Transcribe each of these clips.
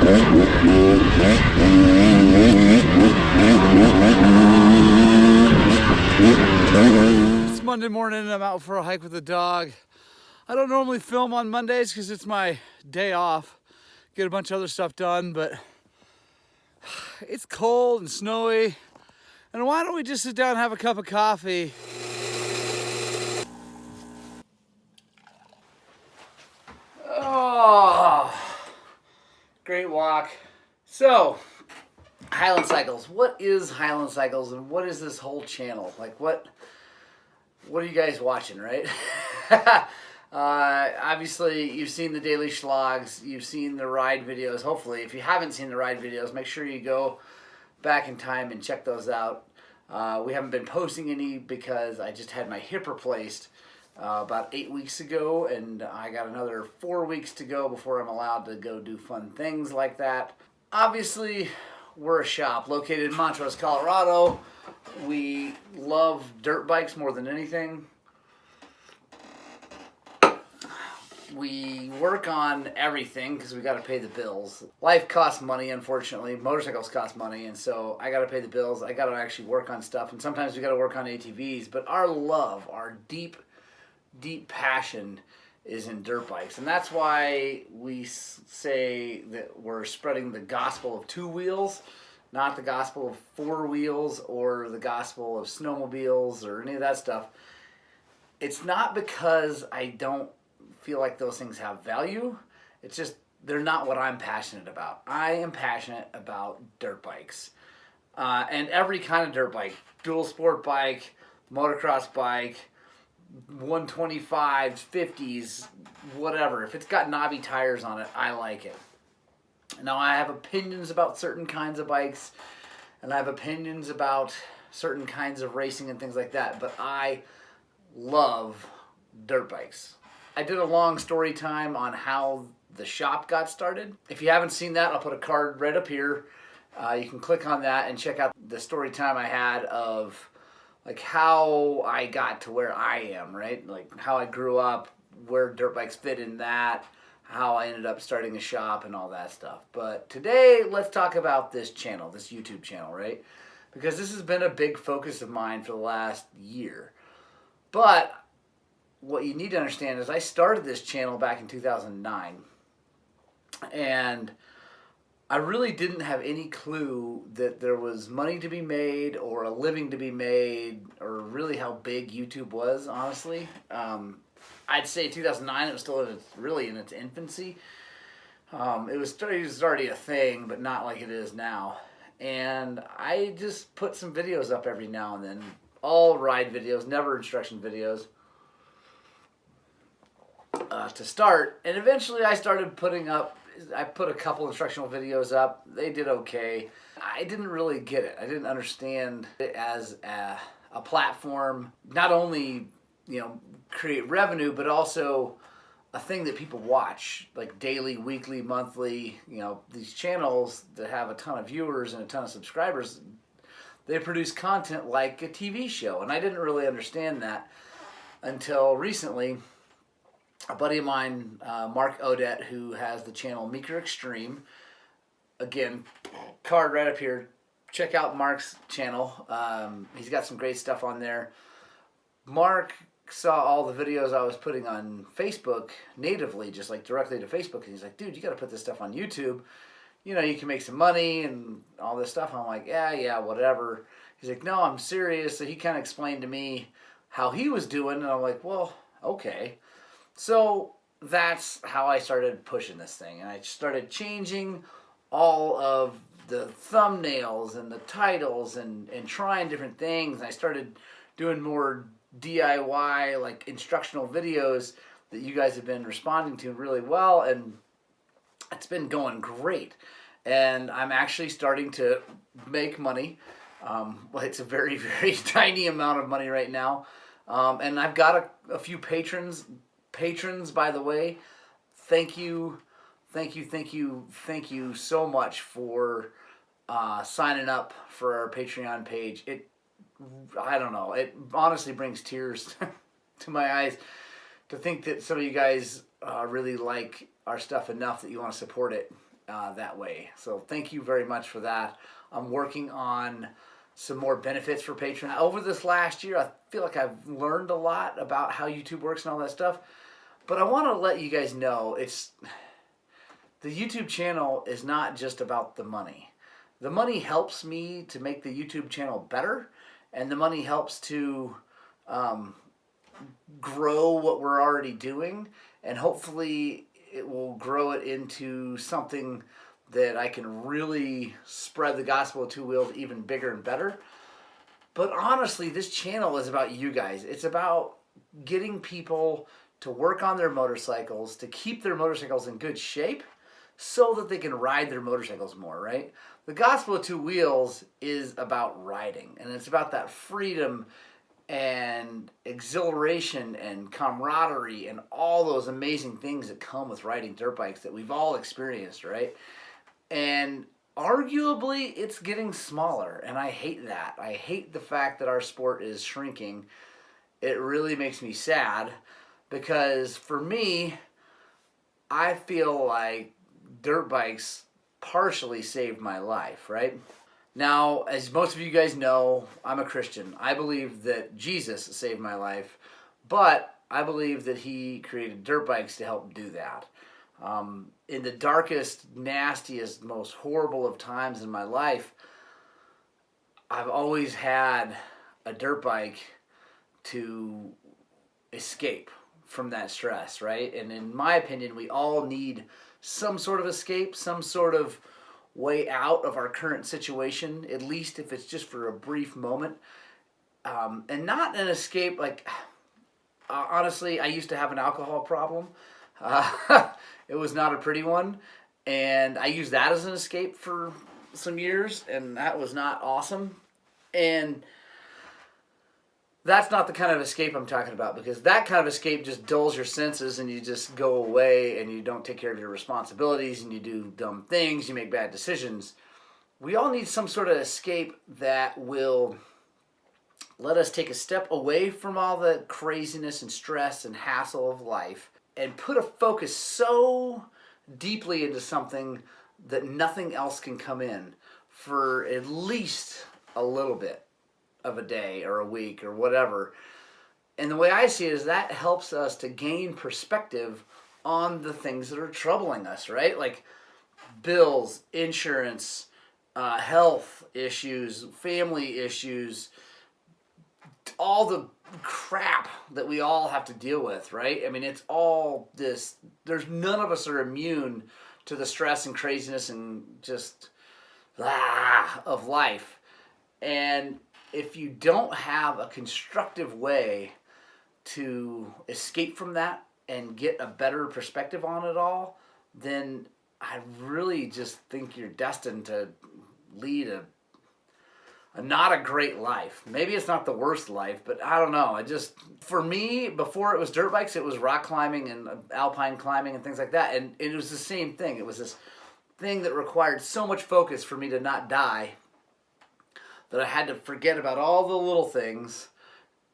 It's Monday morning and I'm out for a hike with the dog. I don't normally film on Mondays because it's my day off. Get a bunch of other stuff done, but it's cold and snowy. And why don't we just sit down and have a cup of coffee? Oh, great walk. So, Highland Cycles. What is Highland Cycles and what is this whole channel? Like what are you guys watching, right? Obviously, you've seen the daily schlogs, you've seen the ride videos. Hopefully, if you haven't seen the ride videos, make sure you go back in time and check those out. We haven't been posting any because I just had my hip replaced about 8 weeks ago, and I got another 4 weeks to go before I'm allowed to go do fun things like that. Obviously, we're a shop located in Montrose, Colorado. We love dirt bikes more than anything. We work on everything because we got to pay the bills. Life costs money, unfortunately. Motorcycles cost money, and so I got to pay the bills. I got to actually work on stuff, and sometimes we got to work on ATVs. But our love, our deep passion is in dirt bikes, and that's why we say that we're spreading the gospel of two wheels, not the gospel of four wheels or the gospel of snowmobiles or any of that stuff. It's not because I don't feel like those things have value. It's just they're not what I'm passionate about. I am passionate about dirt bikes and every kind of dirt bike, dual sport bike, motocross bike, 125s, 50s, whatever. If it's got knobby tires on it, I like it. Now, I have opinions about certain kinds of bikes, and I have opinions about certain kinds of racing and things like that, but I love dirt bikes. I did a long story time on how the shop got started. If you haven't seen that, I'll put a card right up here. You can click on that and check out the story time I had of like how I got to where I am, right? Like how I grew up, where dirt bikes fit in that, how I ended up starting a shop and all that stuff. But today, let's talk about this channel, this YouTube channel, right? Because this has been a big focus of mine for the last year. But what you need to understand is I started this channel back in 2009, and I really didn't have any clue that there was money to be made or a living to be made or really how big YouTube was, honestly. I'd say 2009, it was still really in its infancy. It was already a thing, but not like it is now. And I just put some videos up every now and then. All ride videos, never instruction videos to start. And eventually I started putting up, I put a couple instructional videos up. They did okay. I didn't really get it. I didn't understand it as a platform, not only, you know, create revenue, but also a thing that people watch, like daily, weekly, monthly. You know, these channels that have a ton of viewers and a ton of subscribers, they produce content like a TV show. And I didn't really understand that until recently. A buddy of mine, Mark Odette, who has the channel Meeker Extreme. Again, card right up here. Check out Mark's channel. He's got some great stuff on there. Mark saw all the videos I was putting on Facebook natively, just like directly to Facebook, and he's like, dude, you got to put this stuff on YouTube. You know, you can make some money and all this stuff. I'm like, yeah, whatever. He's like, no, I'm serious. So he kind of explained to me how he was doing, and I'm like, well, okay. So that's how I started pushing this thing, and I started changing all of the thumbnails and the titles and trying different things. And I started doing more DIY, like instructional videos that you guys have been responding to really well, and it's been going great. And I'm actually starting to make money. Well, it's a very, very tiny amount of money right now. And I've got a few patrons, by the way. Thank you so much for signing up for our Patreon page. I don't know, it honestly brings tears to my eyes to think that some of you guys really like our stuff enough that you want to support it. that way. So thank you very much for that. I'm working on some more benefits for patrons. Over this last year, I feel like I've learned a lot about how YouTube works and all that stuff. But I want to let you guys know, the YouTube channel is not just about the money. The money helps me to make the YouTube channel better, and the money helps to grow what we're already doing, and hopefully it will grow it into something that I can really spread the gospel of two wheels even bigger and better. But honestly, this channel is about you guys. It's about getting people to work on their motorcycles, to keep their motorcycles in good shape so that they can ride their motorcycles more, right? The gospel of two wheels is about riding, and it's about that freedom and exhilaration and camaraderie and all those amazing things that come with riding dirt bikes that we've all experienced, right? And arguably, it's getting smaller, and I hate that. I hate the fact that our sport is shrinking. It really makes me sad because for me, I feel like dirt bikes partially saved my life, right? Now, as most of you guys know, I'm a Christian. I believe that Jesus saved my life, but I believe that he created dirt bikes to help do that. In the darkest, nastiest, most horrible of times in my life, I've always had a dirt bike to escape from that stress, right? And in my opinion, we all need some sort of escape, some sort of way out of our current situation, at least if it's just for a brief moment. And not an escape like, honestly, I used to have an alcohol problem. It was not a pretty one, and I used that as an escape for some years, and that was not awesome. And that's not the kind of escape I'm talking about, because that kind of escape just dulls your senses and you just go away and you don't take care of your responsibilities and you do dumb things, you make bad decisions. We all need some sort of escape that will let us take a step away from all the craziness and stress and hassle of life and put a focus so deeply into something that nothing else can come in for at least a little bit of a day or a week or whatever. And the way I see it is that helps us to gain perspective on the things that are troubling us, right? Like bills, insurance, health issues, family issues, all the crap that we all have to deal with, right? I mean, it's all this, there's none of us are immune to the stress and craziness and just of life. And if you don't have a constructive way to escape from that and get a better perspective on it all, then I really just think you're destined to lead a not a great life. Maybe it's not the worst life, but I don't know. For me, before it was dirt bikes, it was rock climbing and alpine climbing and things like that. And it was the same thing. It was this thing that required so much focus for me to not die that I had to forget about all the little things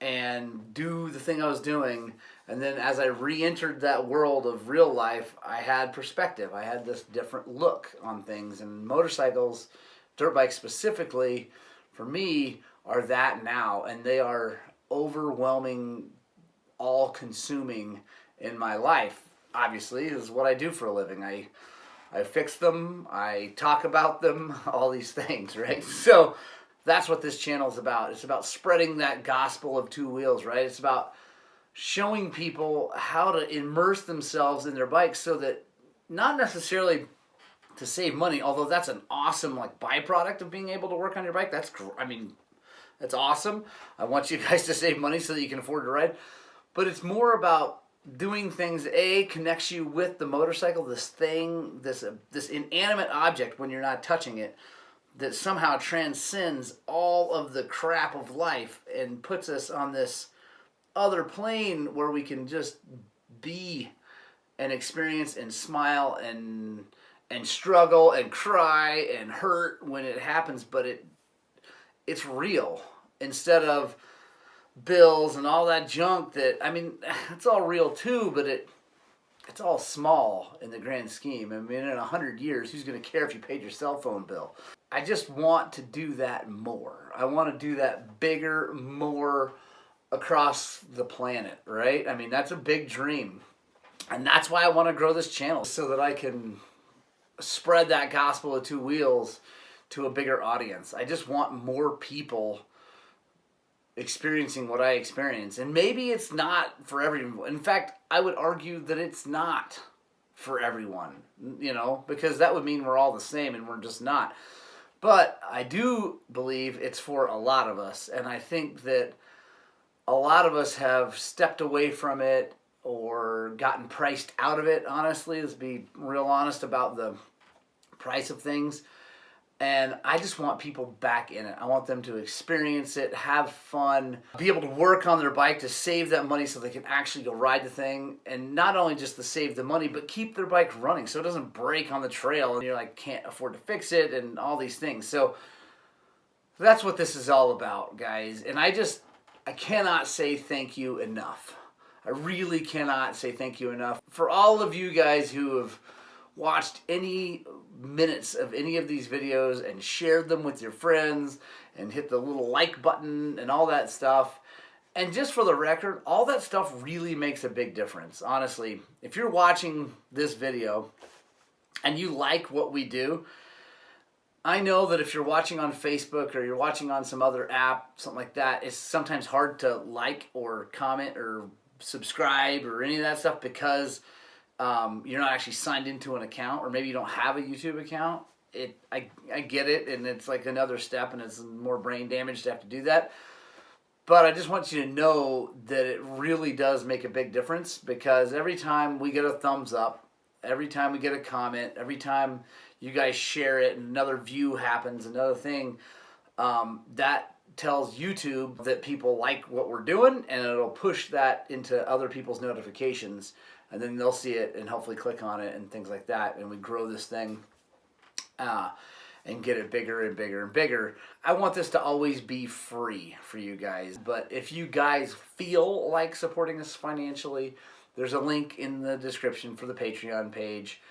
and do the thing I was doing. And then as I re-entered that world of real life, I had perspective. I had this different look on things. And motorcycles, dirt bikes specifically, for me, are that now. And they are overwhelming, all-consuming in my life. Obviously, this is what I do for a living. I fix them, I talk about them, all these things, right? So that's what this channel is about. It's about spreading that gospel of two wheels, right? It's about showing people how to immerse themselves in their bikes so that, not necessarily to save money, although that's an awesome byproduct of being able to work on your bike. That's awesome. I want you guys to save money so that you can afford to ride. But it's more about doing things, connects you with the motorcycle, this thing, this inanimate object when you're not touching it, that somehow transcends all of the crap of life and puts us on this other plane where we can just be and experience and smile and struggle and cry and hurt when it happens, but it's real instead of bills and all that junk that, I mean, it's all real too, but it's all small in the grand scheme. I mean, in 100 years, who's going to care if you paid your cell phone bill? I just want to do that more. I want to do that bigger, more across the planet, right? I mean, that's a big dream. And that's why I want to grow this channel, so that I can spread that gospel of two wheels to a bigger audience. I just want more people experiencing what I experience. And maybe it's not for everyone. In fact, I would argue that it's not for everyone, you know, because that would mean we're all the same, and we're just not. But I do believe it's for a lot of us, and I think that a lot of us have stepped away from it or gotten priced out of it, honestly. Let's be real honest about the price of things. And I just want people back in it. I want them to experience it, have fun, be able to work on their bike to save that money so they can actually go ride the thing. And not only just to save the money, but keep their bike running so it doesn't break on the trail and you're like, can't afford to fix it and all these things. So that's what this is all about, guys. And I cannot say thank you enough. I really cannot say thank you enough for all of you guys who have watched any minutes of any of these videos and shared them with your friends and hit the little like button and all that stuff. And just for the record, all that stuff really makes a big difference. Honestly, if you're watching this video and you like what we do, I know that if you're watching on Facebook or you're watching on some other app, something like that, it's sometimes hard to like or comment or subscribe or any of that stuff because you're not actually signed into an account, or maybe you don't have a YouTube account. I get it, and it's like another step, and it's more brain damage to have to do that. But I just want you to know that it really does make a big difference, because every time we get a thumbs up, every time we get a comment, every time you guys share it and another view happens, another thing, that tells YouTube that people like what we're doing, and it'll push that into other people's notifications. And then they'll see it and hopefully click on it and things like that. And we grow this thing and get it bigger and bigger and bigger. I want this to always be free for you guys. But if you guys feel like supporting us financially, there's a link in the description for the Patreon page.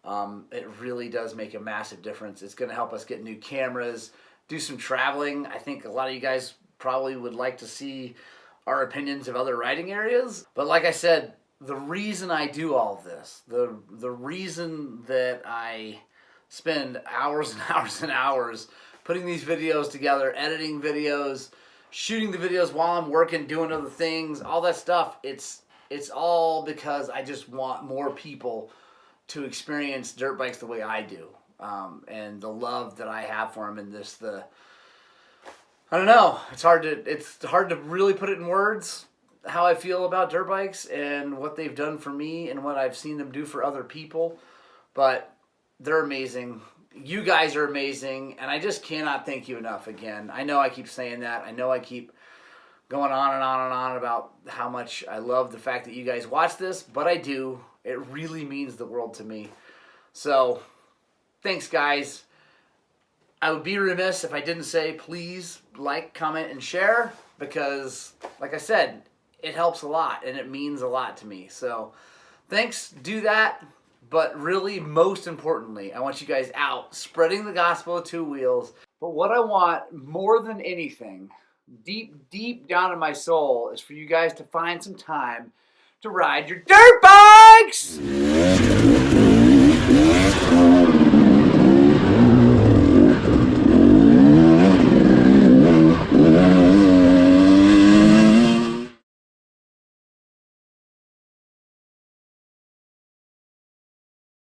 It really does make a massive difference. It's going to help us get new cameras, do some traveling. I think a lot of you guys probably would like to see our opinions of other riding areas. But like I said, the reason I do all of this, the reason that I spend hours and hours and hours putting these videos together, editing videos, shooting the videos while I'm working, doing other things, all that stuff, it's all because I just want more people to experience dirt bikes the way I do, and the love that I have for them, and I don't know, it's hard to really put it in words, how I feel about dirt bikes and what they've done for me and what I've seen them do for other people. But they're amazing. You guys are amazing, and I just cannot thank you enough again. I know I keep saying that. I know I keep going on and on and on about how much I love the fact that you guys watch this, but I do. It really means the world to me. So, thanks, guys. I would be remiss if I didn't say please like, comment, and share, because, like I said, it helps a lot, and it means a lot to me. So, thanks, do that. But really, most importantly, I want you guys out spreading the gospel of two wheels. But what I want more than anything, deep, deep down in my soul, is for you guys to find some time to ride your dirt bikes!